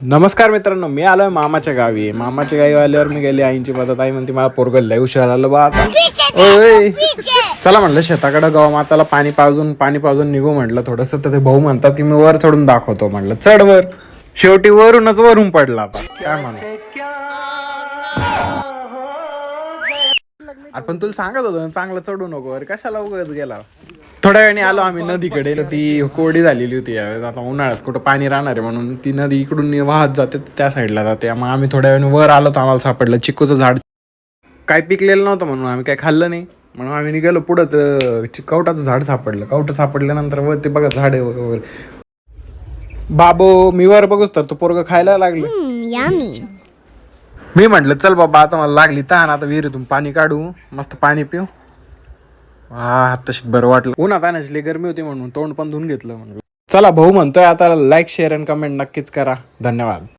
नमस्कार मित्रांनो, मी आलोय मामाच्या गावी. मामाच्या गावी आल्यावर मी गेली आईंची मदत. आई म्हणते मला पोरगं लय हुशार आलं बा आता. ओय चला म्हणलं शेताकडे गवा माताला पाणी पाजून निघू म्हटलं थोडस. तर ते भाऊ म्हणतात की मी वर चढून दाखवतो. म्हटलं चढ वर. शेवटी वरून पडला आता काय म्हणा. आपण तुला सांगत होतो चांगलं चढू नको वर, कशाला उगाच गेला. थोड्या वेळाने आलो आम्ही नदीकडे. ती कोरडी झालेली होती यावेळेस. आता उन्हाळ्यात कुठं पाणी राहणार आहे म्हणून ती नदी इकडून वाहत जाते त्या साईडला जाते. मग आम्ही थोड्या वेळाने वर आलो तर आम्हाला सापडलं चिकूचं झाड. काय पिकलेलं नव्हतं म्हणून आम्ही काय खाल्लं नाही. म्हणून आम्ही निघालो पुढं तर कवटाचं झाड सापडलं. कवटं सापडल्यानंतर वरती बघा झाड आहे वगैरे. बाबो मी वर बघूच तर तो पोरग खायला लागलं. मी म्हटलं चल बाबा आता मला लागली तहान, आता विहिरीतून पाणी काढू, मस्त पाणी पिऊ. तशी बरं वाटलं. उन्हात आणली गरमी होती म्हणून तोंड पण धुवून घेतलं. म्हणलं चला भाऊ म्हणतोय आता लाईक शेअर आणि कमेंट नक्कीच करा. धन्यवाद.